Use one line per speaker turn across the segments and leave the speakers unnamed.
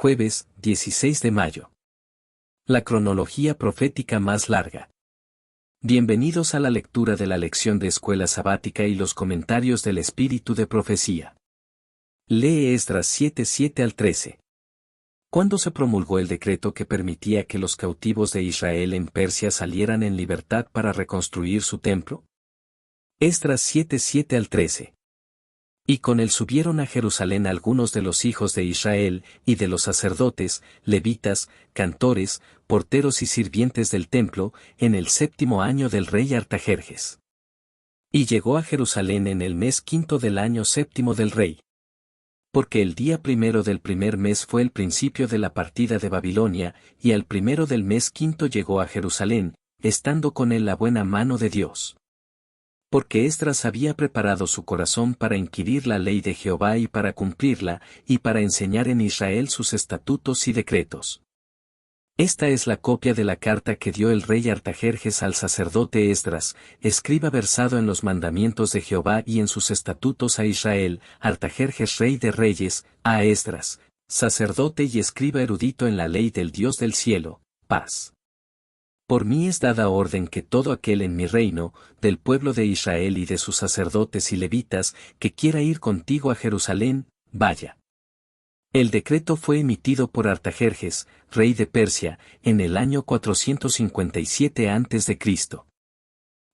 Jueves, 16 de mayo. La cronología profética más larga. Bienvenidos a la lectura de la lección de escuela sabática y los comentarios del espíritu de profecía. Lee Esdras 7:7 al 13. ¿Cuándo se promulgó el decreto que permitía que los cautivos de Israel en Persia salieran en libertad para reconstruir su templo? Esdras 7:7 al 13. Y con él subieron a Jerusalén algunos de los hijos de Israel, y de los sacerdotes, levitas, cantores, porteros y sirvientes del templo, en el 7º año del rey Artajerjes. Y llegó a Jerusalén en el mes 5 del año 7 del rey. Porque el día 1 del primer mes fue el principio de la partida de Babilonia, y al 1 del mes 5 llegó a Jerusalén, estando con él la buena mano de Dios. Porque Esdras había preparado su corazón para inquirir la ley de Jehová y para cumplirla, y para enseñar en Israel sus estatutos y decretos. Esta es la copia de la carta que dio el rey Artajerjes al sacerdote Esdras, escriba versado en los mandamientos de Jehová y en sus estatutos a Israel, Artajerjes rey de reyes, a Esdras, sacerdote y escriba erudito en la ley del Dios del cielo, paz. Por mí es dada orden que todo aquel en mi reino, del pueblo de Israel y de sus sacerdotes y levitas, que quiera ir contigo a Jerusalén, vaya. El decreto fue emitido por Artajerjes, rey de Persia, en el año 457 a.C.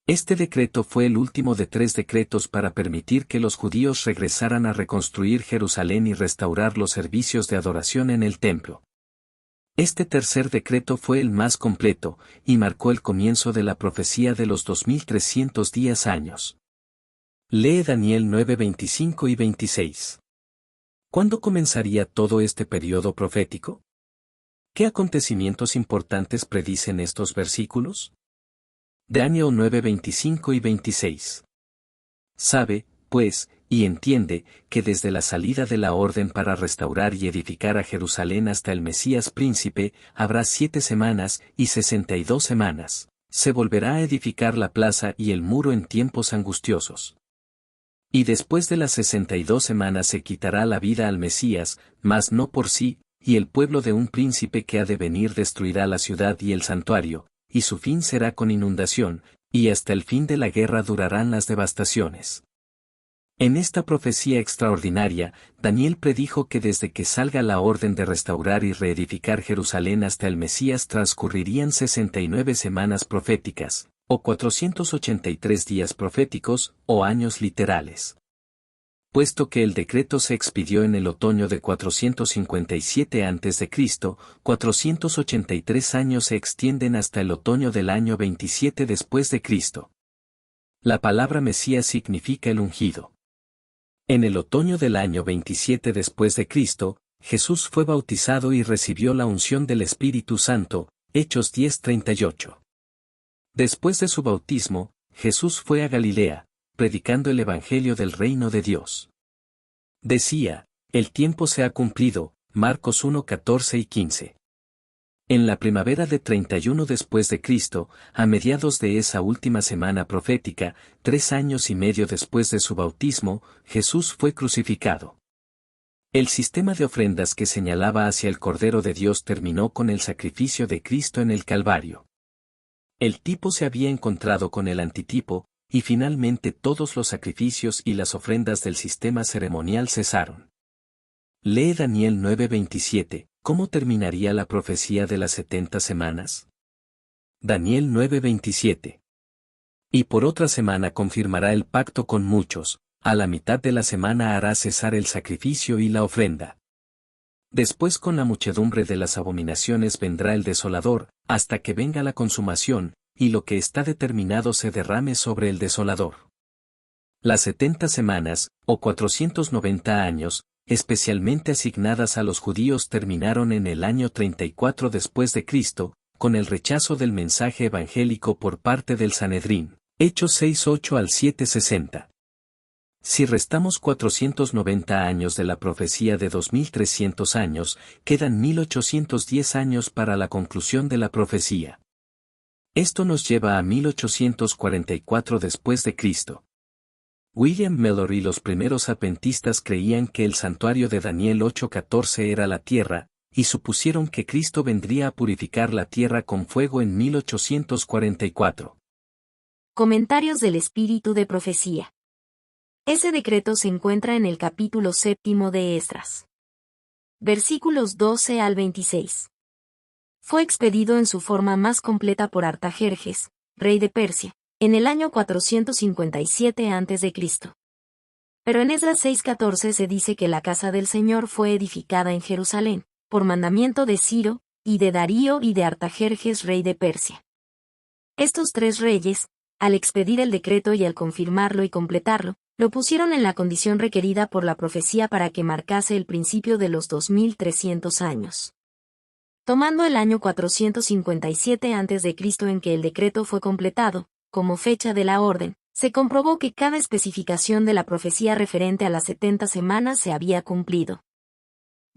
Este decreto fue el último de 3 decretos para permitir que los judíos regresaran a reconstruir Jerusalén y restaurar los servicios de adoración en el templo. Este tercer decreto fue el más completo, y marcó el comienzo de la profecía de los 2310 años. Lee Daniel 9:25 y 26. ¿Cuándo comenzaría todo este periodo profético? ¿Qué acontecimientos importantes predicen estos versículos? Daniel 9:25 y 26. Sabe, pues, y entiende, que desde la salida de la orden para restaurar y edificar a Jerusalén hasta el Mesías príncipe, habrá 7 semanas y 62 semanas. Se volverá a edificar la plaza y el muro en tiempos angustiosos. Y después de las 62 semanas se quitará la vida al Mesías, mas no por sí, y el pueblo de un príncipe que ha de venir destruirá la ciudad y el santuario, y su fin será con inundación, y hasta el fin de la guerra durarán las devastaciones. En esta profecía extraordinaria, Daniel predijo que desde que salga la orden de restaurar y reedificar Jerusalén hasta el Mesías transcurrirían 69 semanas proféticas, o 483 días proféticos, o años literales. Puesto que el decreto se expidió en el otoño de 457 a.C., 483 años se extienden hasta el otoño del año 27 después de Cristo. La palabra Mesías significa el ungido. En el otoño del año 27 después de Cristo, Jesús fue bautizado y recibió la unción del Espíritu Santo, Hechos 10:38. Después de su bautismo, Jesús fue a Galilea, predicando el Evangelio del reino de Dios. Decía, el tiempo se ha cumplido, Marcos 1:14 y 15. En la primavera de 31 después de Cristo, a mediados de esa última semana profética, 3 años y medio después de su bautismo, Jesús fue crucificado. El sistema de ofrendas que señalaba hacia el Cordero de Dios terminó con el sacrificio de Cristo en el Calvario. El tipo se había encontrado con el antitipo, y finalmente todos los sacrificios y las ofrendas del sistema ceremonial cesaron. Lee Daniel 9:27. ¿Cómo terminaría la profecía de las 70 semanas? Daniel 9:27. Y por otra semana confirmará el pacto con muchos, a la mitad de la semana hará cesar el sacrificio y la ofrenda. Después con la muchedumbre de las abominaciones vendrá el desolador, hasta que venga la consumación, y lo que está determinado se derrame sobre el desolador. Las 70 semanas, o 490 años, especialmente asignadas a los judíos terminaron en el año 34 después de Cristo, con el rechazo del mensaje evangélico por parte del Sanedrín, Hechos 6:8 al 7:60. Si restamos 490 años de la profecía de 2300 años, quedan 1810 años para la conclusión de la profecía. Esto nos lleva a 1844 después de Cristo. William Mellor y los primeros adventistas creían que el santuario de Daniel 8:14 era la tierra, y supusieron que Cristo vendría a purificar la tierra con fuego en 1844.
Comentarios del Espíritu de Profecía. Ese decreto se encuentra en el capítulo 7 de Esdras. Versículos 12 al 26. Fue expedido en su forma más completa por Artajerjes, rey de Persia, en el año 457 a.C. Pero en Esdras 6:14 se dice que la casa del Señor fue edificada en Jerusalén, por mandamiento de Ciro, y de Darío y de Artajerjes rey de Persia. Estos tres reyes, al expedir el decreto y al confirmarlo y completarlo, lo pusieron en la condición requerida por la profecía para que marcase el principio de los 2300 años. Tomando el año 457 a.C. en que el decreto fue completado, como fecha de la orden, se comprobó que cada especificación de la profecía referente a las 70 semanas se había cumplido.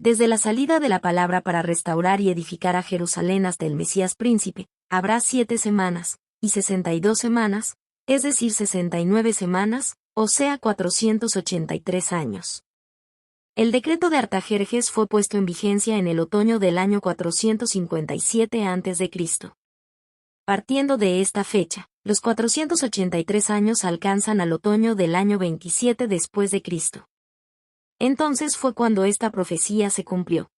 Desde la salida de la palabra para restaurar y edificar a Jerusalén hasta el Mesías príncipe, habrá 7 semanas, y 62 semanas, es decir 69 semanas, o sea 483 años. El decreto de Artajerjes fue puesto en vigencia en el otoño del año 457 a.C. Partiendo de esta fecha, los 483 años alcanzan al otoño del año 27 después de Cristo. Entonces fue cuando esta profecía se cumplió.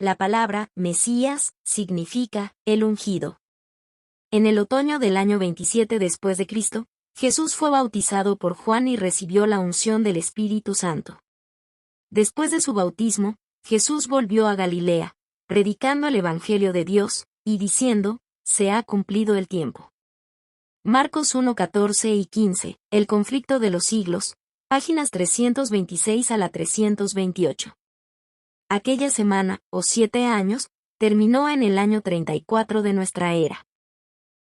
La palabra Mesías significa el ungido. En el otoño del año 27 después de Cristo, Jesús fue bautizado por Juan y recibió la unción del Espíritu Santo. Después de su bautismo, Jesús volvió a Galilea, predicando el Evangelio de Dios, y diciendo, se ha cumplido el tiempo. Marcos 1:14 y 15, El conflicto de los siglos, páginas 326 a la 328. Aquella semana, o 7 años, terminó en el año 34 de nuestra era.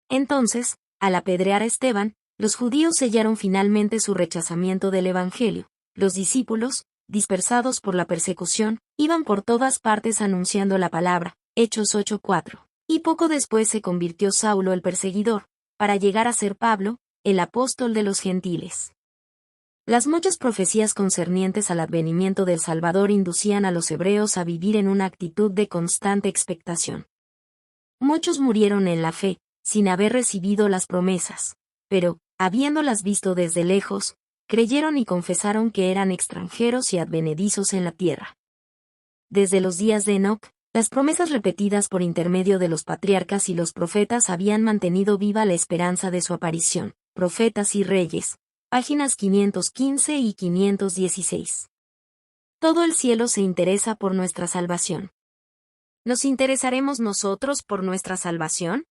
Entonces, al apedrear a Esteban, los judíos sellaron finalmente su rechazamiento del Evangelio. Los discípulos, dispersados por la persecución, iban por todas partes anunciando la palabra, Hechos 8:4. Y poco después se convirtió Saulo el perseguidor, para llegar a ser Pablo, el apóstol de los gentiles. Las muchas profecías concernientes al advenimiento del Salvador inducían a los hebreos a vivir en una actitud de constante expectación. Muchos murieron en la fe, sin haber recibido las promesas, pero, habiéndolas visto desde lejos, creyeron y confesaron que eran extranjeros y advenedizos en la tierra. Desde los días de Enoc, las promesas repetidas por intermedio de los patriarcas y los profetas habían mantenido viva la esperanza de su aparición. Profetas y Reyes, páginas 515 y 516. Todo el cielo se interesa por nuestra salvación. ¿Nos interesaremos nosotros por nuestra salvación?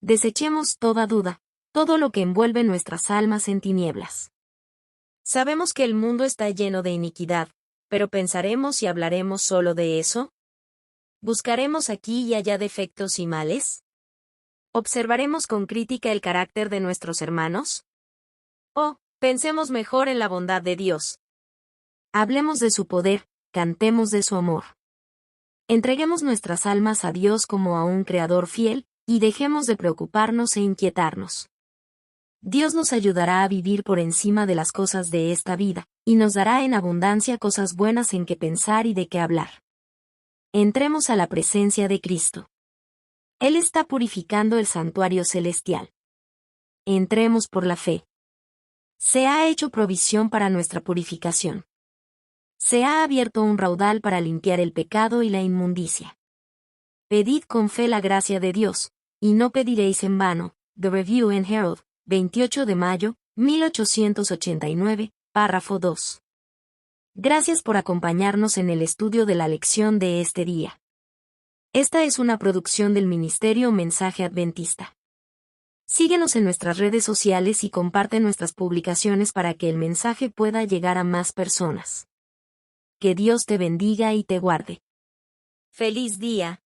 Desechemos toda duda, todo lo que envuelve nuestras almas en tinieblas. Sabemos que el mundo está lleno de iniquidad, pero ¿pensaremos y hablaremos solo de eso? ¿Buscaremos aquí y allá defectos y males? ¿Observaremos con crítica el carácter de nuestros hermanos? Oh, pensemos mejor en la bondad de Dios. Hablemos de su poder, cantemos de su amor. Entreguemos nuestras almas a Dios como a un Creador fiel, y dejemos de preocuparnos e inquietarnos. Dios nos ayudará a vivir por encima de las cosas de esta vida, y nos dará en abundancia cosas buenas en que pensar y de qué hablar. Entremos a la presencia de Cristo. Él está purificando el santuario celestial. Entremos por la fe. Se ha hecho provisión para nuestra purificación. Se ha abierto un raudal para limpiar el pecado y la inmundicia. Pedid con fe la gracia de Dios, y no pediréis en vano. The Review and Herald, 28 de mayo, 1889, párrafo 2. Gracias por acompañarnos en el estudio de la lección de este día. Esta es una producción del Ministerio Mensaje Adventista. Síguenos en nuestras redes sociales y comparte nuestras publicaciones para que el mensaje pueda llegar a más personas. Que Dios te bendiga y te guarde. ¡Feliz día!